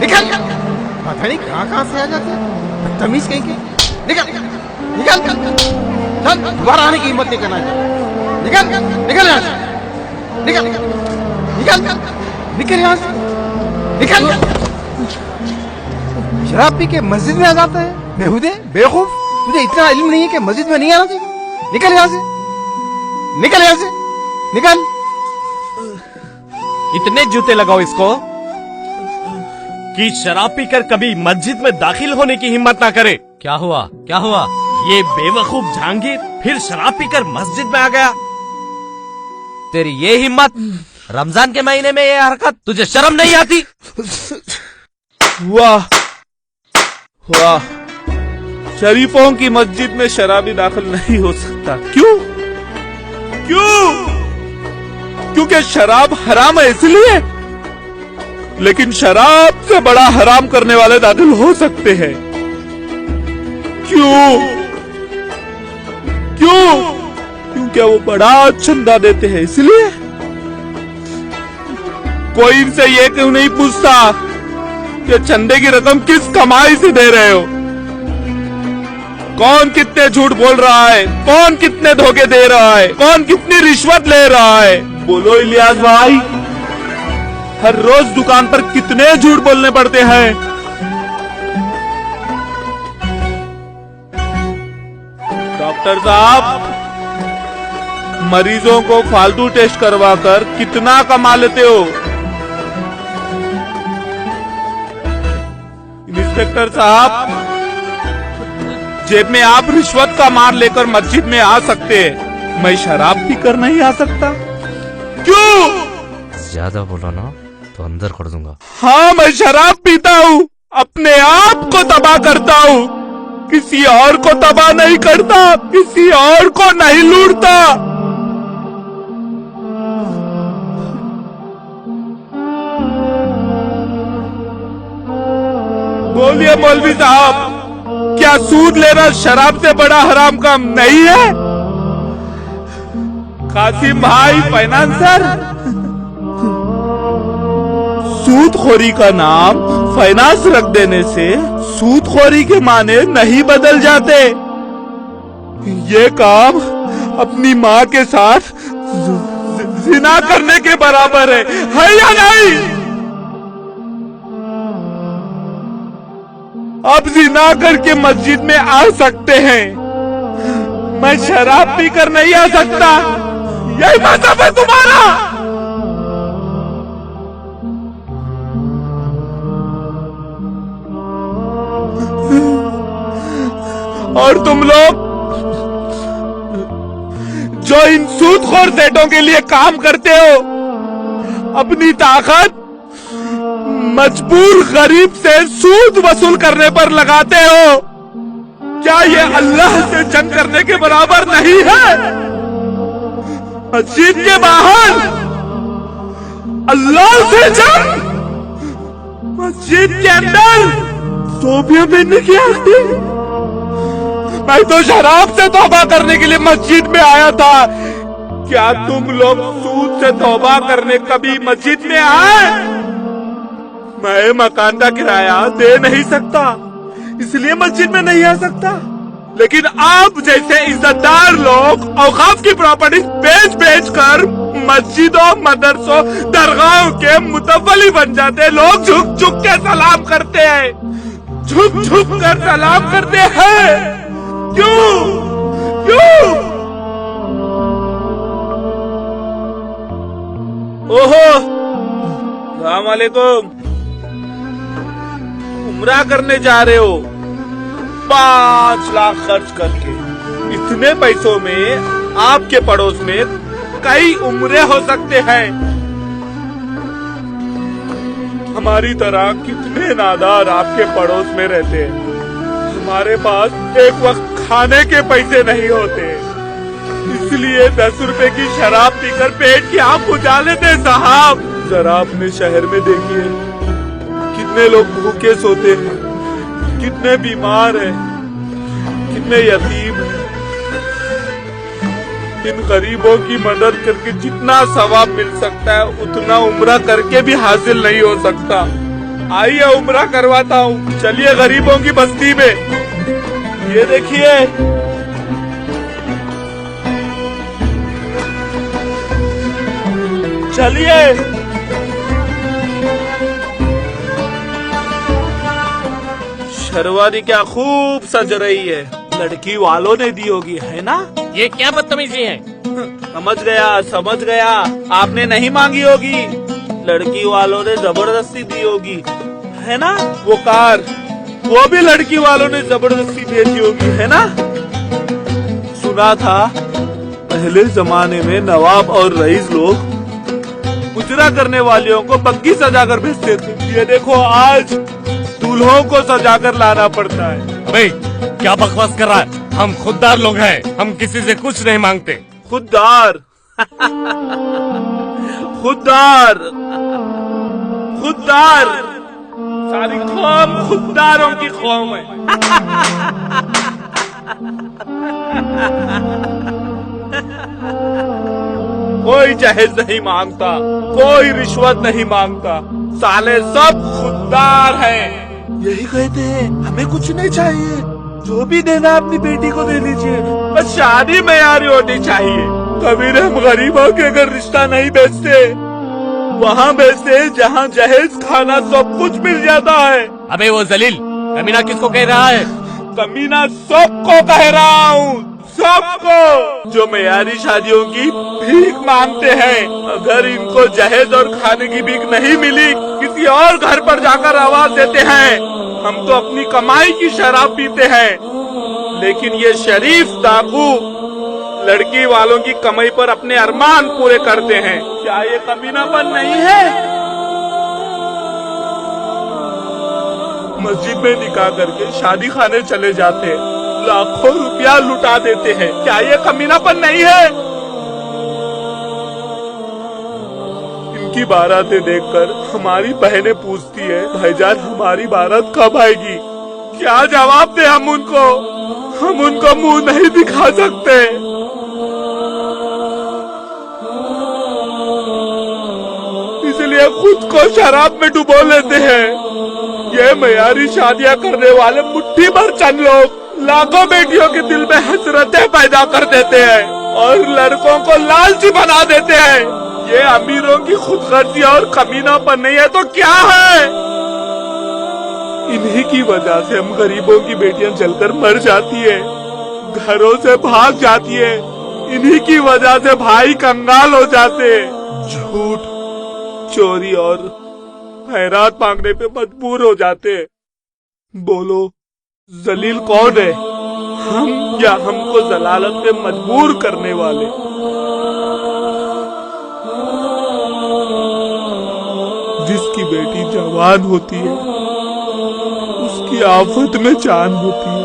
निकल। पता नहीं कहाँ से आ जाते हैं, बदतमीज कहीं के। निकल निकल चल, दोबारा आने की हिम्मत नहीं करना। निकल निकल यहाँ से, निकल निकल निकल यहाँ से, निकल। शराब पी के मस्जिद में आ जाता है, बेहुदे बेवकूफ। तुझे इतना इल्म नहीं है कि मस्जिद में नहीं आना चाहिए। निकल यहाँ से, निकल यहाँ से, निकल। इतने जूते लगाओ इसको कि शराब पीकर कभी मस्जिद में दाखिल होने की हिम्मत ना करे। क्या हुआ, क्या हुआ? ये बेवकूफ जहांगीर फिर शराब पीकर मस्जिद में आ गया। तेरी ये हिम्मत, रमजान के महीने में ये हरकत, तुझे शर्म नहीं आती? वाह वाह, शरीफों की मस्जिद में शराबी दाखिल नहीं हो सकता। क्यों? क्यों? क्योंकि शराब हराम है इसलिए। लेकिन शराब से बड़ा हराम करने वाले दाखिल हो सकते हैं। क्यों? क्यों? क्योंकि वो बड़ा चंदा देते हैं इसलिए। कोई इनसे ये क्यों नहीं पूछता कि चंदे की रकम किस कमाई से दे रहे हो? कौन कितने झूठ बोल रहा है, कौन कितने धोखे दे रहा है, कौन कितनी रिश्वत ले रहा है? बोलो इलियास भाई, हर रोज दुकान पर कितने झूठ बोलने पड़ते हैं? डॉक्टर साहब, मरीजों को फालतू टेस्ट करवाकर कितना कमा लेते हो? इंस्पेक्टर साहब, जेब में आप रिश्वत का मार लेकर मस्जिद में आ सकते हैं, मैं शराब पीकर नहीं आ सकता। क्यों? ज्यादा बोलो ना तो अंदर कर दूंगा। हाँ, मैं शराब पीता हूँ, अपने आप को तबाह करता हूँ, किसी और को तबाह नहीं करता, किसी और को नहीं लूटता। बोलिए मौलवी साहब, क्या सूद लेना शराब से बड़ा हराम काम नहीं है? कासिम भाई फाइनेंसर, सूदखोरी का नाम फाइनेंस रख देने से सूदखोरी के माने नहीं बदल जाते। ये काम अपनी माँ के साथ जिना करने के बराबर है या नहीं? अब जिना करके मस्जिद में आ सकते हैं, मैं शराब पीकर नहीं आ सकता। यही मतलब है तुम्हारा? और तुम लोग जो इन सूदखोर सेठों के लिए काम करते हो, अपनी ताकत मजबूर गरीब से सूद वसूल करने पर लगाते हो, क्या ये अल्लाह से जंग करने के बराबर नहीं है? मस्जिद के बाहर अल्लाह से जंग, मस्जिद के अंदर टोपियां पहनने की आदत। मैं तो शराब से तौबा करने के लिए मस्जिद में आया था। क्या तुम लोग सूद से तौबा करने कभी मस्जिद में आए? मैं मकान का किराया दे नहीं सकता, इसलिए मस्जिद में नहीं आ सकता। लेकिन आप जैसे इज्जतदार लोग औकाफ की प्रॉपर्टी बेच कर मस्जिदों, मदरसों, दरगाहों के मुतवली बन जाते। लोग झुक झुक के सलाम करते हैं, झुक झुक कर सलाम करते हैं। क्यों? क्यों? ओहो, अस्सलाम वालेकुम। उम्रा करने जा रहे हो 5 लाख खर्च करके। इतने पैसों में आपके पड़ोस में कई उम्रे हो सकते हैं। हमारी तरह कितने नादार आपके पड़ोस में रहते हैं। हमारे पास एक वक्त खाने के पैसे नहीं होते, इसलिए 10 रुपए की शराब पीकर पेट की आग बुझा लेते। साहब, जरा अपने शहर में देखिए, कितने लोग भूखे सोते हैं, कितने बीमार हैं, कितने यतीम हैं। इन गरीबों की मदद करके जितना सवाब मिल सकता है, उतना उम्रा करके भी हासिल नहीं हो सकता। आइए उम्रा करवाता हूँ, चलिए गरीबों की बस्ती में। ये देखिए, चलिए। शर्वानी क्या खूब सज रही है, लड़की वालों ने दी होगी, है ना? ये क्या बदतमीजी है? समझ गया, आपने नहीं मांगी होगी, लड़की वालों ने जबरदस्ती दी होगी, है ना? वो कार, वो भी लड़की वालों ने जबरदस्ती भेजी होगी, है ना? सुना था पहले जमाने में नवाब और रईस लोग मुजरा करने वालियों को बग्गी सजा कर भेजते थे। ये देखो आज दूल्हों को सजा कर लाना पड़ता है। भाई क्या बकवास कर रहा है? हम खुददार लोग हैं, हम किसी से कुछ नहीं मांगते। खुददार खुददार खुददार, सारी कौम खुददारों की कौम है। कोई जहेज नहीं मांगता, कोई रिश्वत नहीं मांगता, साले सब खुददार हैं। यही कहते हैं हमें कुछ नहीं चाहिए, जो भी देना अपनी बेटी को दे लीजिए, बस शादी मेयारी होनी चाहिए। कबीर हम गरीबों के अगर रिश्ता नहीं बेचते, वहाँ बेचते जहाँ जहेज खाना सब कुछ मिल जाता है। अबे वो जलील कमीना किसको कह रहा है? कमीना सबको कह रहा हूँ, सबको जो मेयारी शादियों की भीख मांगते हैं। अगर इनको जहेज और खाने की भीख नहीं मिली, किसी और घर पर जाकर आवाज देते हैं, हम तो अपनी कमाई की शराब पीते हैं। लेकिन ये शरीफ डाकू लड़की वालों की कमाई पर अपने अरमान पूरे करते हैं। क्या ये कमीनापन नहीं है? मस्जिद में निकाह करके शादी खाने चले जाते हैं, लाखों रुपया लुटा देते हैं। क्या ये कमीनापन नहीं है? इनकी बारातें देखकर हमारी बहनें पूछती है, भाईजान हमारी बारात कब आएगी? क्या जवाब दे हम उनको? हम उनको मुंह नहीं दिखा सकते। इसलिए खुद को शराब में डुबो लेते हैं। ये मेयारी शादियां करने वाले मुट्ठी भर चंद लोग लाखों बेटियों के दिल में हसरतें पैदा कर देते हैं और लड़कों को लालची बना देते हैं। ये अमीरों की खुदगर्जी और कमीनापन नहीं है तो क्या है? इन्हीं की वजह से हम गरीबों की बेटियां जलकर मर जाती है, घरों से भाग जाती है। इन्हीं की वजह से भाई कंगाल हो जाते हैं, झूठ, चोरी और खैरात मांगने पे मजबूर हो जाते हैं। बोलो जलील कौन है, हम या हमको जलालत पे मजबूर करने वाले? जिसकी बेटी जवान होती है उसकी आफत में जान होती है।